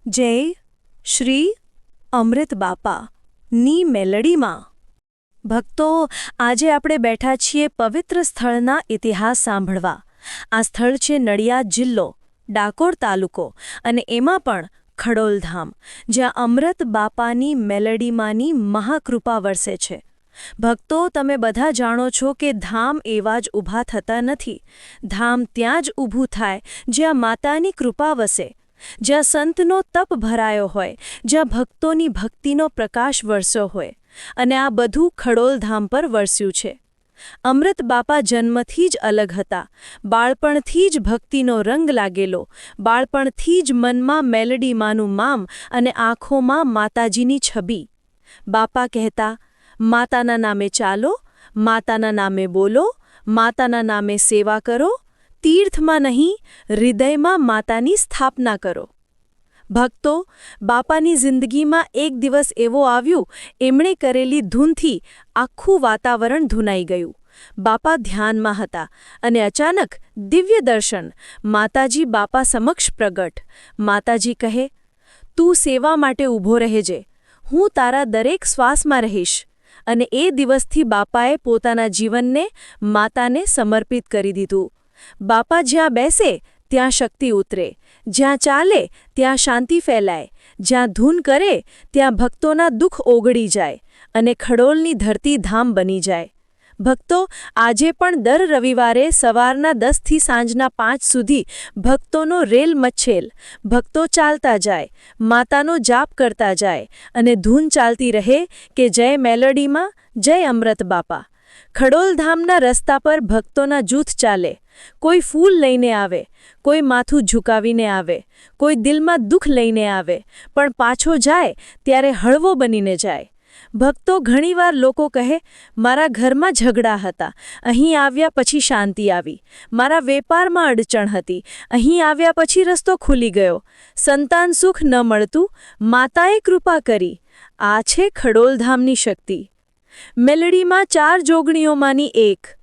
જય શ્રી અમૃત બાપાની મેલડીમાં ભક્તો, આજે આપણે બેઠા છીએ પવિત્ર સ્થળના ઇતિહાસ સાંભળવા. આ સ્થળ છે નડિયાદ જિલ્લો, ડાકોર તાલુકો અને એમાં પણ ખડોલધામ, જ્યાં અમૃત બાપાની મેલડીમાંની મહાકૃપા વરસે છે. ભક્તો, તમે બધા જાણો છો કે ધામ એવા જ ઊભા થતા નથી. ધામ ત્યાં જ ઊભું થાય જ્યાં માતાની કૃપા વસે, જ્યાં સંતનો તપ ભરાયો હોય, જ્યાં ભક્તોની ભક્તિનો પ્રકાશ વરસ્યો હોય. અને આ બધું ખડોલધામ પર વરસ્યું છે. અમૃત બાપા જન્મથી જ અલગ હતા. બાળપણથી જ ભક્તિનો રંગ લાગેલો, બાળપણથી જ મનમાં મેલડીમાંનું મામ અને આંખોમાં માતાજીની છબી. બાપા કહેતા, માતાના નામે ચાલો, માતાના નામે બોલો, માતાના નામે સેવા કરો, તીર્થમાં નહીં, હૃદયમાં માતાની સ્થાપના કરો. ભક્તો, બાપાની જિંદગીમાં એક દિવસ એવો આવ્યું, એમણે કરેલી ધૂનથી આખું વાતાવરણ ધૂનાઈ ગયું. બાપા ધ્યાનમાં હતા અને અચાનક દિવ્ય દર્શન. માતાજી બાપા સમક્ષ પ્રગટ. માતાજી કહે, તું સેવા માટે ઊભો રહેજે, હું તારા દરેક શ્વાસમાં રહીશ. અને એ દિવસથી બાપાએ પોતાના જીવનને માતાને સમર્પિત કરી દીધું. બાપા જ્યાં બેસે ત્યાં શક્તિ ઉતરે, જ્યાં ચાલે ત્યાં શાંતિ ફેલાય, જ્યાં ધૂન કરે ત્યાં ભક્તોના દુઃખ ઓગળી જાય અને ખડોલની ધરતી ધામ બની જાય. ભક્તો, આજે પણ દર રવિવારે સવારના 10 થી સાંજના 5 સુધી ભક્તોનો રેલ મચ્છેલ. ભક્તો ચાલતા જાય, માતાનો જાપ કરતા જાય અને ધૂન ચાલતી રહે કે જય મેલડીમાં, જય અમૃત બાપા. ખડોલધામના રસ્તા પર ભક્તોના જૂથ ચાલે. કોઈ ફૂલ લઈને આવે, કોઈ માથું ઝુકાવીને આવે, કોઈ દિલમાં દુઃખ લઈને આવે, પણ પાછો જાય ત્યારે હળવો બનીને જાય. ભક્તો, ઘણીવાર લોકો કહે, મારા ઘરમાં ઝઘડા હતા, અહીં આવ્યા પછી શાંતિ આવી. મારા વેપારમાં અડચણ હતી, અહીં આવ્યા પછી રસ્તો ખુલી ગયો. સંતાન સુખ ન મળતું, માતાએ કૃપા કરી. આ છે ખડોલધામની શક્તિ. મેલડીમાં 4 જોગણીઓમાંની એક.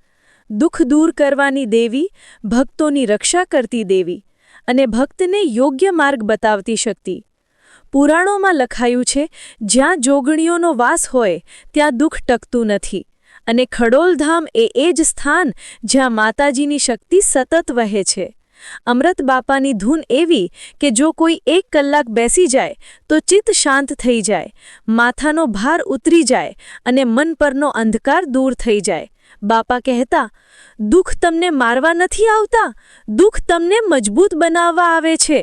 દુઃખ દૂર કરવાની દેવી, ભક્તોની રક્ષા કરતી દેવી અને ભક્તને યોગ્ય માર્ગ બતાવતી શક્તિ. પુરાણોમાં લખાયું છે, જ્યાં જોગણીઓનો વાસ હોય ત્યાં દુઃખ ટકતું નથી. અને ખડોલધામ એ જ સ્થાન જ્યાં માતાજીની શક્તિ સતત વહે છે. અમૃત બાપાની ધૂન એવી કે જો કોઈ 1 કલાક બેસી જાય તો ચિત્ત શાંત થઈ જાય, માથાનો ભાર ઉતરી જાય અને મન પરનો અંધકાર દૂર થઈ જાય. બાપા કહેતા, દુઃખ તમને મારવા નથી આવતા, દુઃખ તમને મજબૂત બનાવવા આવે છે.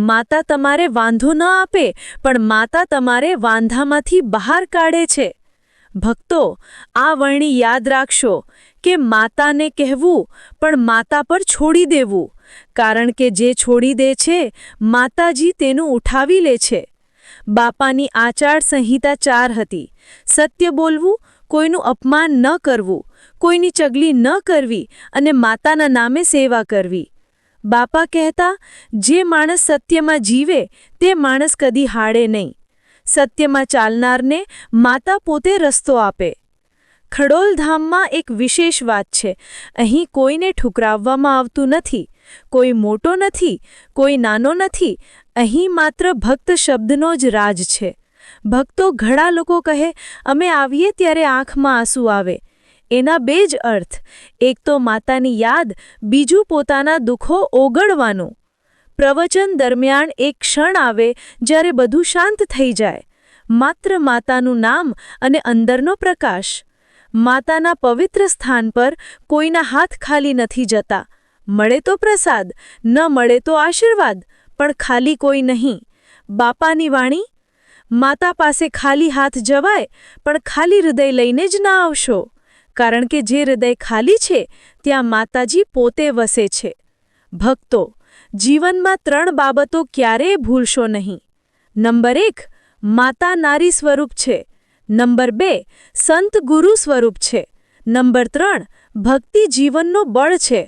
માતા તમારે વાંધો ન આપે, પણ માતા તમારે વાંધામાંથી બહાર કાઢે છે. ભક્તો, આ વર્ણી યાદ રાખશો કે માતાને કહેવું પણ માતા પર છોડી દેવું, કારણ કે જે છોડી દે છે, માતાજી તેનું ઉઠાવી લે છે. બાપાની આચાર સંહિતા 4 હતી. સત્ય બોલવું, કોઈનું અપમાન ન કરવું, કોઈની ચગલી ન કરવી અને માતાના નામે સેવા કરવી. બાપા કહેતા, જે માણસ સત્યમાં જીવે તે માણસ કદી હારે નહીં. સત્યમાં ચાલનારને માતા પોતે રસ્તો આપે. ખડોલધામમાં એક વિશેષ વાત છે. અહીં કોઈને ઠુકરાવવામાં આવતું નથી. કોઈ મોટો નથી, કોઈ નાનો નથી. અહીં માત્ર ભક્ત શબ્દનો જ રાજ છે. ભક્તો, ઘણા લોકો કહે, અમે આવીએ ત્યારે આંખમાં આંસુ આવે. એના 2 જ અર્થ. એક તો માતાની યાદ, બીજું પોતાના દુઃખો ઓગળવાનું. પ્રવચન દરમિયાન એક ક્ષણ આવે જ્યારે બધું શાંત થઈ જાય. માત્ર માતાનું નામ અને અંદરનો પ્રકાશ. માતાના પવિત્ર સ્થાન પર કોઈના હાથ ખાલી નથી જતા. મળે તો પ્રસાદ, ન મળે તો આશીર્વાદ, પણ ખાલી કોઈ નહીં. બાપાની વાણી, માતા પાસે ખાલી હાથ જવાય, પણ ખાલી હૃદય લઈને જ ના આવશો. કારણ કે જે હૃદય ખાલી છે ત્યાં માતાજી પોતે વસે છે. ભક્તો, જીવનમાં 3 બાબતો ક્યારેય ભૂલશો નહીં. નંબર 1, માતા નારી સ્વરૂપ છે. નંબર 2, સંત ગુરુ સ્વરૂપ છે. નંબર 3, ભક્તિ જીવનનો બળ છે.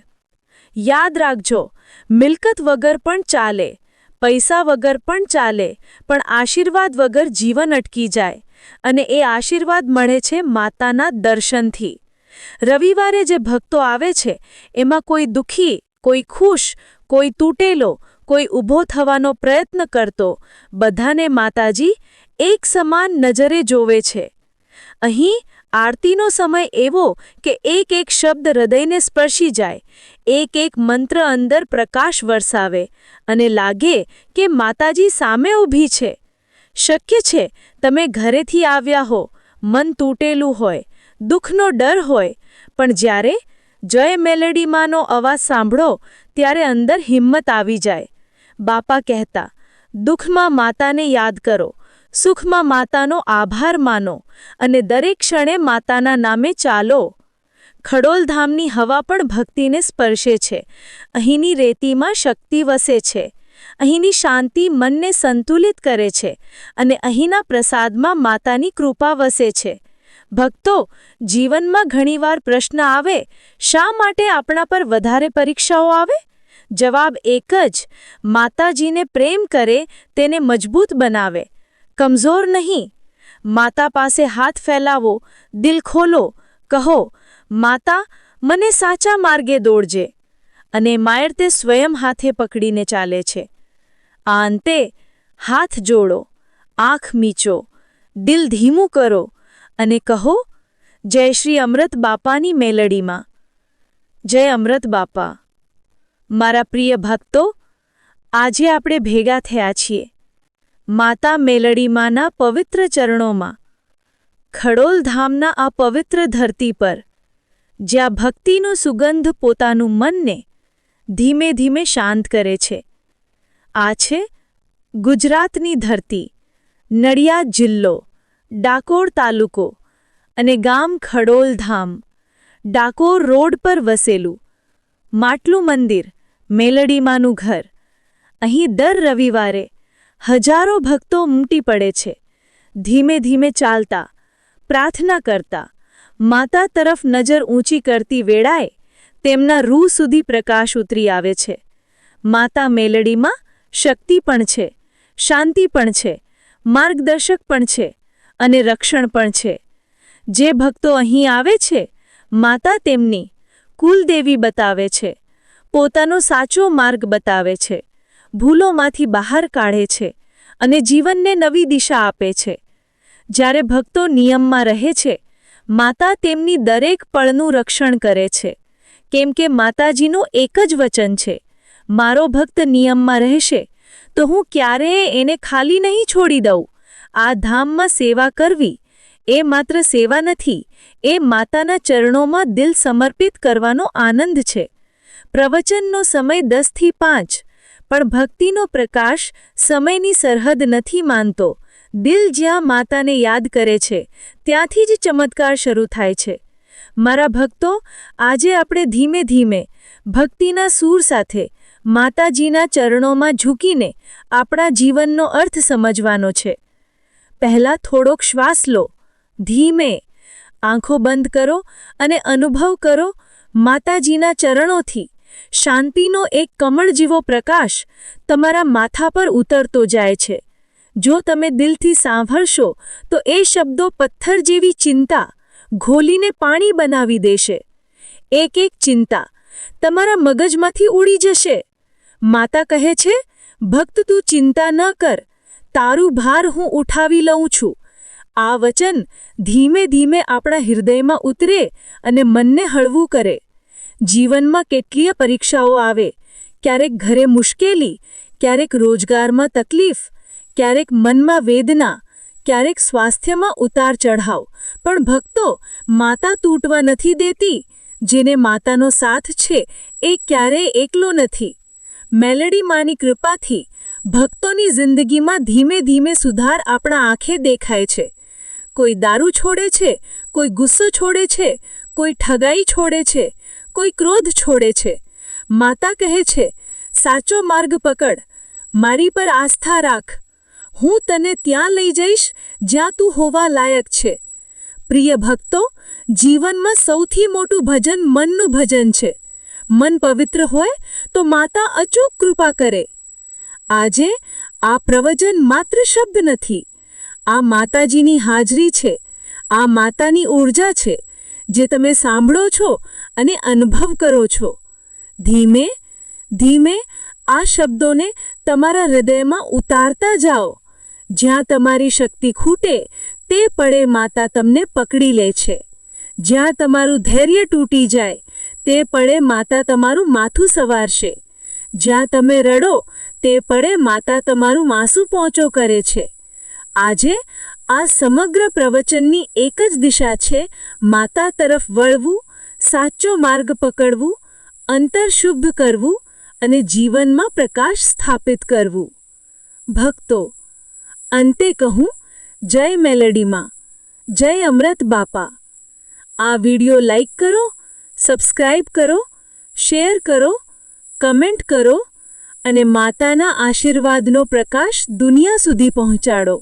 યાદ રાખજો, મિલકત વગર પણ ચાલે, પૈસા વગર પણ ચાલે, પણ આશીર્વાદ વગર જીવન અટકી જાય. અને એ આશીર્વાદ મળે છે માતાના દર્શનથી. રવિવારે જે ભક્તો આવે છે એમાં કોઈ દુઃખી, કોઈ ખુશ, કોઈ તૂટેલો, કોઈ ઊભો થવાનો પ્રયત્ન કરતો, બધાને માતાજી એક સમાન નજરે જોવે છે. અહીં આરતીનો સમય એવો કે એક એક શબ્દ હૃદયને સ્પર્શી જાય, એક એક મંત્ર અંદર પ્રકાશ વરસાવે અને લાગે કે માતાજી સામે ઊભી છે. શક્ય છે તમે ઘરેથી આવ્યા હો, મન તૂટેલું હોય, દુઃખનો ડર હોય, પણ જ્યારે જય મેલડીમાંનો અવાજ સાંભળો ત્યારે અંદર હિંમત આવી જાય. બાપા કહેતા, દુઃખમાં માતાને યાદ કરો, સુખમાં માતાનો આભાર માનો અને દરેક ક્ષણે માતાના નામે ચાલો. ખડોલધામની હવા પણ ભક્તિને સ્પર્શે છે. અહીંની રેતીમાં શક્તિ વસે છે. અહીંની શાંતિ મનને સંતુલિત કરે છે અને અહીંના પ્રસાદમાં માતાની કૃપા વસે છે. ભક્તો, જીવનમાં ઘણીવાર પ્રશ્ન આવે, શા માટે આપણા પર વધારે પરીક્ષાઓ આવે? જવાબ એક જ, માતાજીને પ્રેમ કરે તેને મજબૂત બનાવે, કમજોર નહીં. માતા પાસે હાથ ફેલાવો, દિલ ખોલો, કહો, માતા મને સાચા માર્ગે દોડજે. અને માયર તે સ્વયં હાથે પકડીને ચાલે છે. આ અંતે હાથ જોડો, આંખ મીચો, દિલ ધીમું કરો અને કહો, જય શ્રી અમૃત બાપાની મેલડીમાં. જય અમૃત બાપા. મારા પ્રિય ભક્તો, આજે આપણે ભેગા થયા છીએ માતા મેલડીમાંના પવિત્ર ચરણોમાં, ખડોલધામના આ પવિત્ર ધરતી પર, જ્યાં ભક્તિનો સુગંધ પોતાનું મનને ધીમે ધીમે શાંત કરે છે. આ છે ગુજરાતની ધરતી, નડિયાદ જિલ્લો, ડાકોર તાલુકો અને ગામ ખડોલધામ, ડાકોર રોડ પર વસેલું માટલું મંદિર, મેલડીમાંનું ઘર. અહીં દર રવિવારે હજારો ભક્તો ઉમટી પડે છે. ધીમે ધીમે ચાલતા, પ્રાર્થના કરતા, માતા તરફ નજર ઊંચી કરતી વેળાએ તેમના રૂહ સુધી પ્રકાશ ઉતરી આવે છે. માતા મેલડીમાં શક્તિ પણ છે, શાંતિ પણ છે, માર્ગદર્શક પણ છે અને રક્ષણ પણ છે. જે ભક્તો અહીં આવે છે, માતા તેમની કુલદેવી બતાવે છે, પોતાનો સાચો માર્ગ બતાવે છે, ભૂલોમાંથી બહાર કાઢે છે અને જીવનને નવી દિશા આપે છે. જ્યારે ભક્તો નિયમમાં રહે છે, માતા તેમની દરેક પળનું રક્ષણ કરે છે, કેમ કે માતાજીનું એક જ વચન છે, મારો ભક્ત નિયમમાં રહેશે તો હું ક્યારેય એને ખાલી નહીં છોડી દઉં. આ ધામમાં સેવા કરવી એ માત્ર સેવા નથી, એ માતાના ચરણોમાં દિલ સમર્પિત કરવાનો આનંદ છે. પ્રવચનનો સમય 10 થી 5, પણ ભક્તિનો પ્રકાશ સમયની સરહદ નથી માનતો. દિલ જ્યાં માતાને યાદ કરે છે, ત્યાંથી જ ચમત્કાર શરૂ થાય છે. મારા ભક્તો, આજે આપણે ધીમે ધીમે ભક્તિના સૂર સાથે માતાજીના ચરણોમાં ઝૂકીને આપણા જીવનનો અર્થ સમજવાનો છે. પહેલાં થોડોક શ્વાસ લો, ધીમે આંખો બંધ કરો અને અનુભવ કરો માતાજીના ચરણોથી શાંતિનો એક કમળ જેવો પ્રકાશ તમારા માથા પર ઉતરતો જાય છે. જો તમે દિલથી સાંભળશો તો એ શબ્દો પથ્થર જેવી ચિંતા ઘોલીને પાણી બનાવી દેશે. એક એક ચિંતા તમારા મગજમાંથી ઉડી જશે. માતા કહે છે, ભક્ત તું ચિંતા ન કર, તારું ભાર હું ઉઠાવી લઉં છું. આ વચન ધીમે ધીમે આપણા હૃદયમાં ઉતરે અને મનને હળવું કરે. જીવનમાં કેટલીય પરીક્ષાઓ આવે, ક્યારેક ઘરે મુશ્કેલી, ક્યારેક રોજગારમાં તકલીફ, ક્યારેક મનમાં વેદના, ક્યારેક સ્વાસ્થ્યમાં ઉતાર ચઢાવ. પણ ભક્તો, માતા તૂટવા નથી દેતી. જેને માતાનો સાથ છે એ ક્યારેય એકલો નથી. મેલડી માની કૃપાથી ભક્તોની જિંદગીમાં ધીમે ધીમે સુધાર આપણા આંખે દેખાય છે. કોઈ દારૂ છોડે છે, કોઈ ગુસ્સો છોડે છે, કોઈ ઠગાઈ છોડે છે, કોઈ ક્રોધ છોડે છે. માતા કહે છે, સાચો માર્ગ પકડ, મારી પર આસ્થા રાખ, હું તને ત્યાં લઈ જઈશ જ્યાં તું હોવા લાયક છે. પ્રિય ભક્તો, જીવનમાં સૌથી મોટું ભજન મનનું ભજન છે. મન પવિત્ર હોય તો માતા અચૂક કૃપા કરે. આજે આ પ્રવચન માત્ર શબ્દ નથી, આ માતાજીની હાજરી છે, આ માતાની ઊર્જા છે જે તમે સાંભળો છો અને અનુભવ કરો છો. ધીમે ધીમે આ શબ્દોને તમારા હૃદયમાં ઉતારતા જાઓ. જ્યાં તમારી શક્તિ ખૂટે તે પળે માતા તમને પકડી લે છે. જ્યાં તમારું ધૈર્ય તૂટી જાય તે પળે માતા તમારું માથું સવારશે. જ્યાં તમે રડો તે પળે માતા તમારું માસું પહોંચો કરે છે. આજે આ સમગ્ર પ્રવચનની એક જ દિશા છે: માતા તરફ વળવું, સાચો માર્ગ પકડવું, અંતર શુદ્ધ કરવું અને જીવનમાં પ્રકાશ સ્થાપિત કરવું. ભક્તો, અંતે કહું, જય મેલડીમાં, જય અમૃત બાપા. આ વિડિયો લાઈક કરો, સબસ્ક્રાઇબ કરો, શેર કરો, કમેન્ટ કરો અને માતાના આશીર્વાદનો પ્રકાશ દુનિયા સુધી પહોંચાડો.